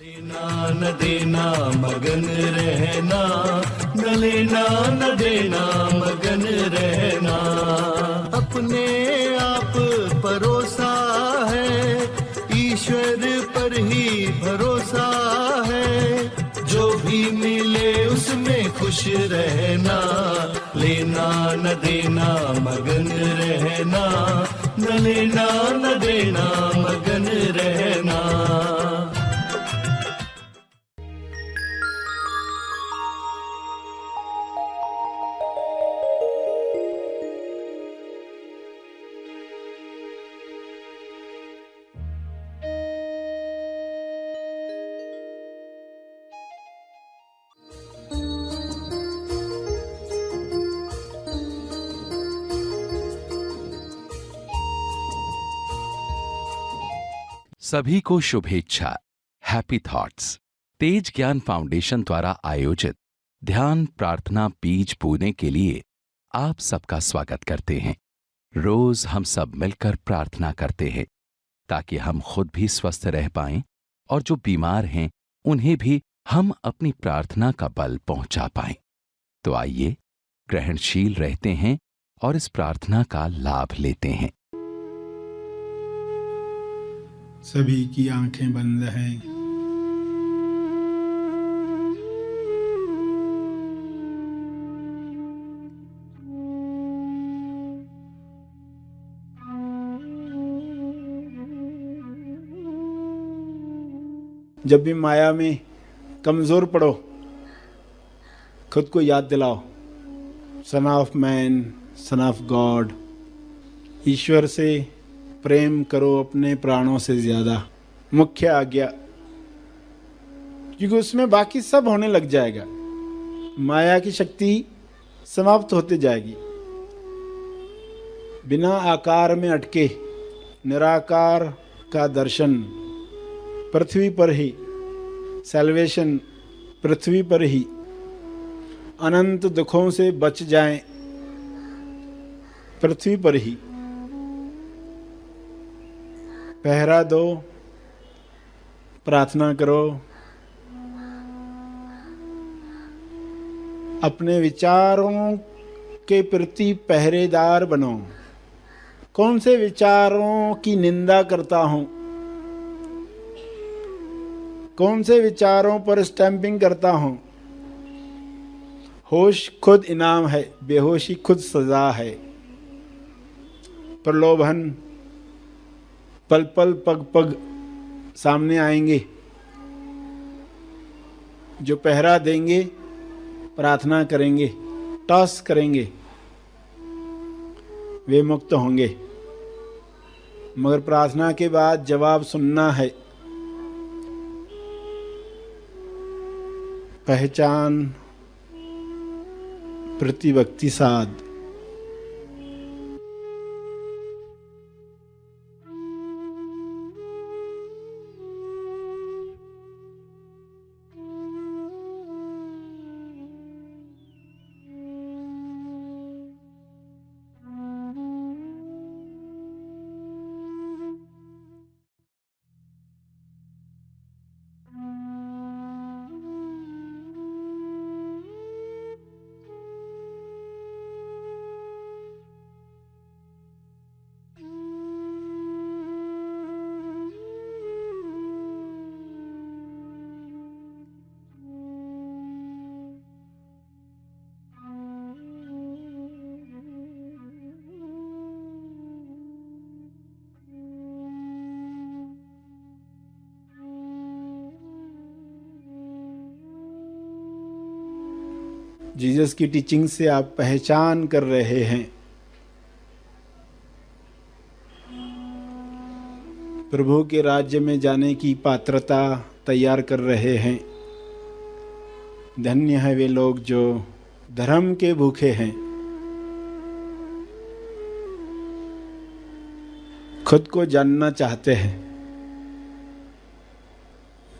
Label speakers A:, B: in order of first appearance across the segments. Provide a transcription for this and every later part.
A: लेना न देना मगन रहना, न लेना न देना मगन रहना। अपने आप परोसा है, ईश्वर पर ही भरोसा है। जो भी मिले उसमें खुश रहना, लेना न देना मगन रहना, न लेना न देना मगन रहना।
B: सभी को शुभेच्छा। हैप्पी थॉट्स तेज ज्ञान फाउंडेशन द्वारा आयोजित ध्यान प्रार्थना बीज बोने के लिए आप सबका स्वागत करते हैं। रोज हम सब मिलकर प्रार्थना करते हैं ताकि हम खुद भी स्वस्थ रह पाएं और जो बीमार हैं उन्हें भी हम अपनी प्रार्थना का बल पहुंचा पाएं। तो आइए ग्रहणशील रहते हैं और इस प्रार्थना का लाभ लेते हैं।
C: सभी की आंखें बंद हैं। जब भी माया में कमजोर पड़ो, खुद को याद दिलाओ, son of man, son of God. ईश्वर से प्रेम करो अपने प्राणों से ज्यादा, मुख्य आज्ञा, क्योंकि उसमें बाकी सब होने लग जाएगा। माया की शक्ति समाप्त होते जाएगी। बिना आकार में अटके निराकार का दर्शन पृथ्वी पर ही, सैल्वेशन पृथ्वी पर ही। अनंत दुखों से बच जाएं पृथ्वी पर ही। पहरा दो, प्रार्थना करो, अपने विचारों के प्रति पहरेदार बनो। कौन से विचारों की निंदा करता हूं, कौन से विचारों पर स्टैंपिंग करता हूं। होश खुद इनाम है, बेहोशी खुद सजा है। प्रलोभन पल पल पग पग सामने आएंगे। जो पहरा देंगे, प्रार्थना करेंगे, टॉस करेंगे, वे मुक्त होंगे। मगर प्रार्थना के बाद जवाब सुनना है। पहचान, प्रतिभक्ति साध। जीसस की टीचिंग से आप पहचान कर रहे हैं। प्रभु के राज्य में जाने की पात्रता तैयार कर रहे हैं। धन्य है वे लोग जो धर्म के भूखे हैं, खुद को जानना चाहते हैं।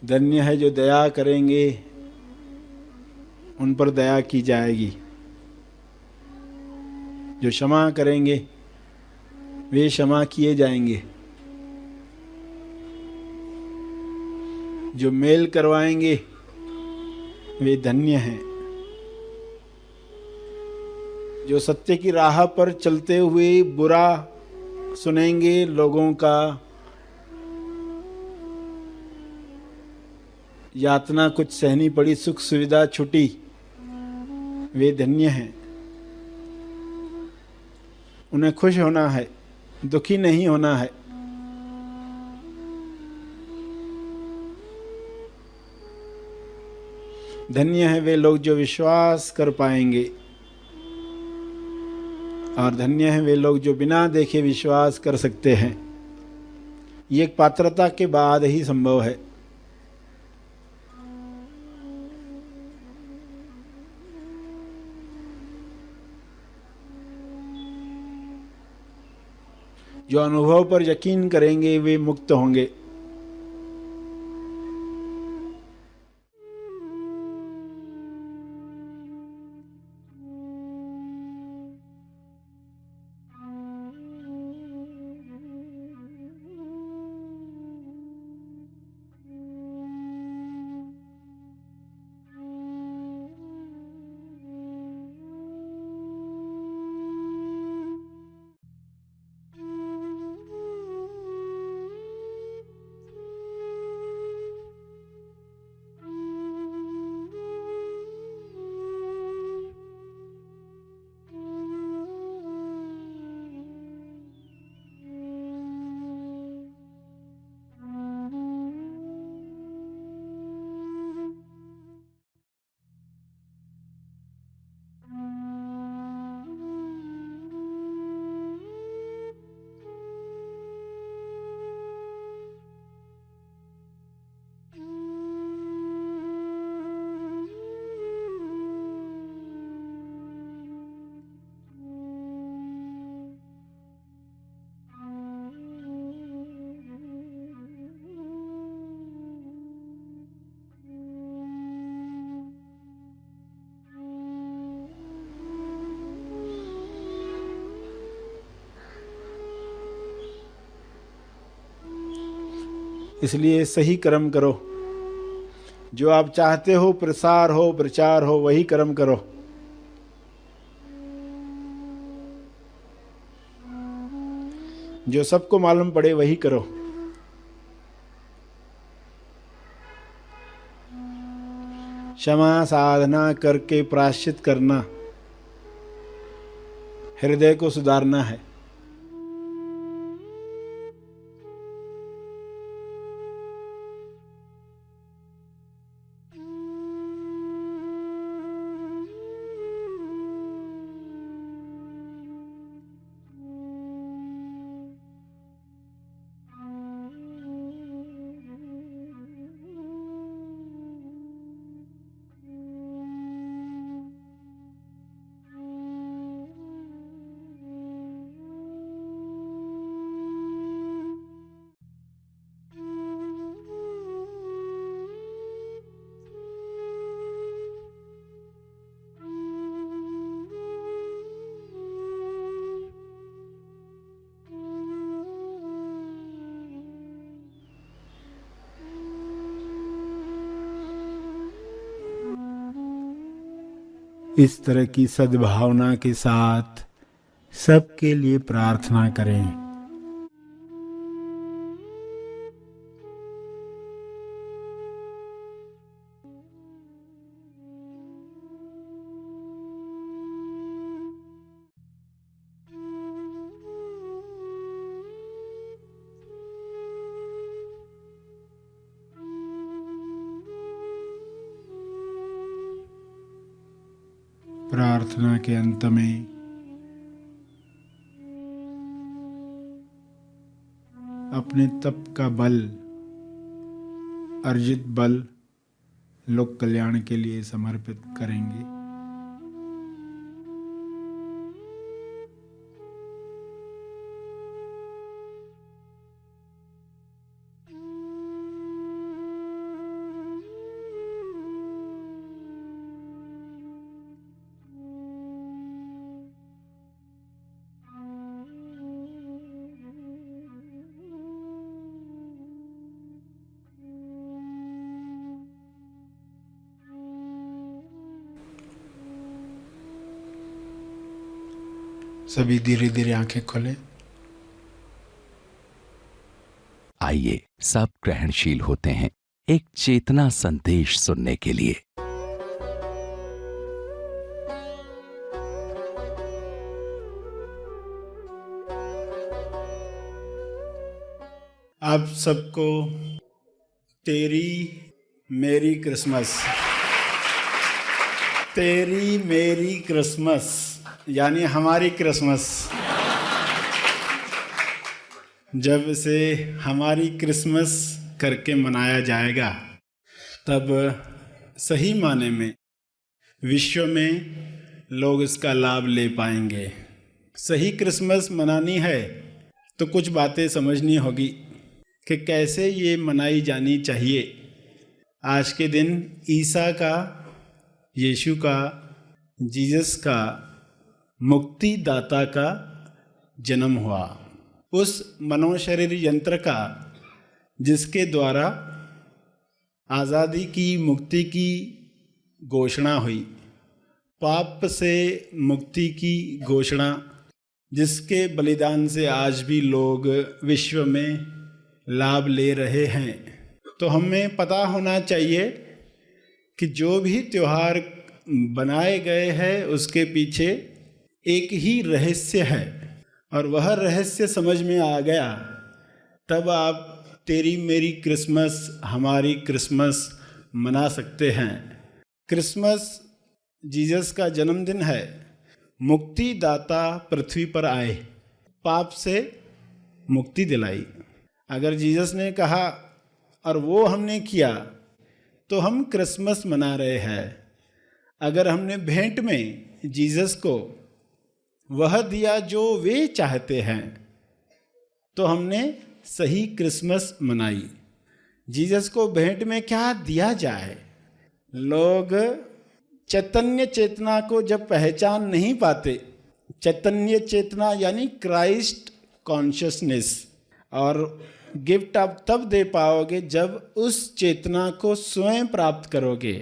C: धन्य है जो दया करेंगे, उन पर दया की जाएगी। जो क्षमा करेंगे वे क्षमा किए जाएंगे। जो मेल करवाएंगे वे धन्य हैं। जो सत्य की राह पर चलते हुए बुरा सुनेंगे, लोगों का यातना कुछ सहनी पड़ी, सुख सुविधा छुटी, वे धन्य हैं। उन्हें खुश होना है, दुखी नहीं होना है। धन्य है वे लोग जो विश्वास कर पाएंगे, और धन्य है वे लोग जो बिना देखे विश्वास कर सकते हैं। ये एक पात्रता के बाद ही संभव है। जो अनुभव पर यकीन करेंगे वे मुक्त होंगे। इसलिए सही कर्म करो। जो आप चाहते हो, प्रसार हो, प्रचार हो, वही कर्म करो। जो सबको मालूम पड़े वही करो। क्षमा साधना करके प्रायश्चित करना हृदय को सुधारना है। इस तरह की सद्भावना के साथ सबके लिए प्रार्थना करें। प्रार्थना के अंत में अपने तप का बल, अर्जित बल लोक कल्याण के लिए समर्पित करेंगे। सभी धीरे धीरे आंखें खोलें।
B: आइए सब ग्रहणशील होते हैं एक चेतना संदेश सुनने के लिए।
C: आप सबको तेरी मेरी क्रिसमस, तेरी मेरी क्रिसमस यानी हमारी क्रिसमस। जब से हमारी क्रिसमस करके मनाया जाएगा तब सही माने में विश्व में लोग इसका लाभ ले पाएंगे। सही क्रिसमस मनानी है तो कुछ बातें समझनी होगी कि कैसे ये मनाई जानी चाहिए। आज के दिन ईसा का, यीशु का, जीसस का, मुक्तिदाता का जन्म हुआ। उस मनोशरीर यंत्र का जिसके द्वारा आज़ादी की, मुक्ति की घोषणा हुई, पाप से मुक्ति की घोषणा, जिसके बलिदान से आज भी लोग विश्व में लाभ ले रहे हैं। तो हमें पता होना चाहिए कि जो भी त्यौहार बनाए गए हैं उसके पीछे एक ही रहस्य है, और वह रहस्य समझ में आ गया तब आप तेरी मेरी क्रिसमस, हमारी क्रिसमस मना सकते हैं। क्रिसमस जीसस का जन्मदिन है। मुक्तिदाता पृथ्वी पर आए, पाप से मुक्ति दिलाई। अगर जीसस ने कहा और वो हमने किया तो हम क्रिसमस मना रहे हैं। अगर हमने भेंट में जीसस को वह दिया जो वे चाहते हैं तो हमने सही क्रिसमस मनाई। जीसस को भेंट में क्या दिया जाए? लोग चैतन्य चेतना को जब पहचान नहीं पाते, चैतन्य चेतना यानी क्राइस्ट कॉन्शियसनेस, और गिफ्ट आप तब दे पाओगे जब उस चेतना को स्वयं प्राप्त करोगे।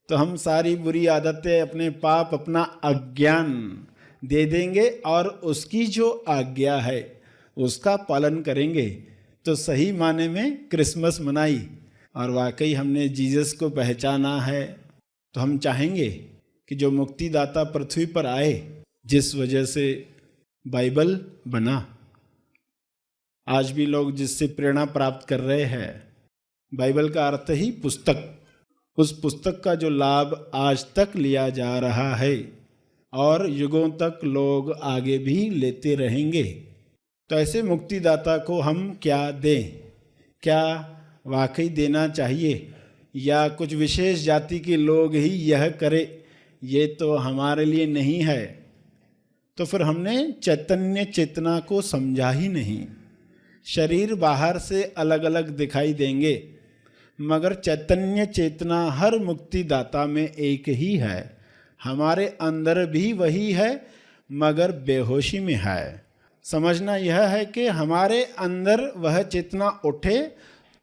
C: तो हम सारी बुरी आदतें, अपने पाप, अपना अज्ञान दे देंगे और उसकी जो आज्ञा है उसका पालन करेंगे तो सही माने में क्रिसमस मनाई। और वाकई हमने जीसस को पहचाना है तो हम चाहेंगे कि जो मुक्तिदाता पृथ्वी पर आए, जिस वजह से बाइबल बना, आज भी लोग जिससे प्रेरणा प्राप्त कर रहे हैं, बाइबल का अर्थ ही पुस्तक, उस पुस्तक का जो लाभ आज तक लिया जा रहा है और युगों तक लोग आगे भी लेते रहेंगे। तो ऐसे मुक्तिदाता को हम क्या दें? क्या वाकई देना चाहिए या कुछ विशेष जाति के लोग ही यह करे, ये तो हमारे लिए नहीं है। तो फिर हमने चैतन्य चेतना को समझा ही नहीं। शरीर बाहर से अलग अलग दिखाई देंगे मगर चैतन्य चेतना हर मुक्तिदाता में एक ही है। हमारे अंदर भी वही है मगर बेहोशी में है। समझना यह है कि हमारे अंदर वह चेतना उठे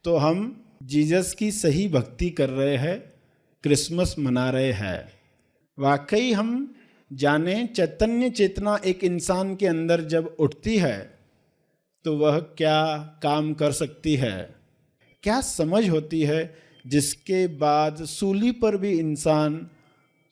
C: तो हम जीसस की सही भक्ति कर रहे हैं, क्रिसमस मना रहे हैं। वाकई हम जाने चैतन्य चेतना एक इंसान के अंदर जब उठती है तो वह क्या काम कर सकती है, क्या समझ होती है, जिसके बाद सूली पर भी इंसान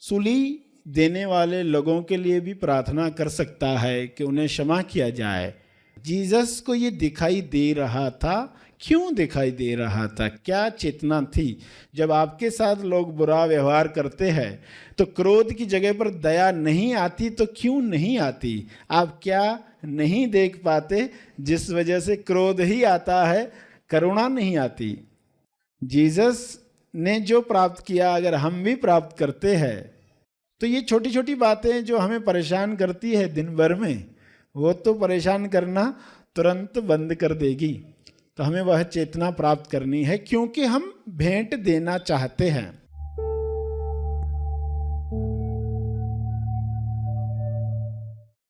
C: सूली देने वाले लोगों के लिए भी प्रार्थना कर सकता है कि उन्हें क्षमा किया जाए। जीसस को ये दिखाई दे रहा था। क्यों दिखाई दे रहा था? क्या चेतना थी? जब आपके साथ लोग बुरा व्यवहार करते हैं तो क्रोध की जगह पर दया नहीं आती तो क्यों नहीं आती? आप क्या नहीं देख पाते जिस वजह से क्रोध ही आता है, करुणा नहीं आती? जीसस ने जो प्राप्त किया अगर हम भी प्राप्त करते हैं तो ये छोटी छोटी बातें जो हमें परेशान करती है दिन भर में, वो तो परेशान करना तुरंत बंद कर देगी। तो हमें वह चेतना प्राप्त करनी है क्योंकि हम भेंट देना चाहते हैं।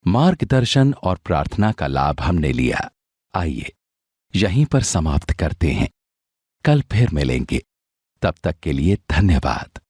B: मार्गदर्शन और प्रार्थना का लाभ हमने लिया। आइए यहीं पर समाप्त करते हैं। कल फिर मिलेंगे। तब तक के लिए धन्यवाद।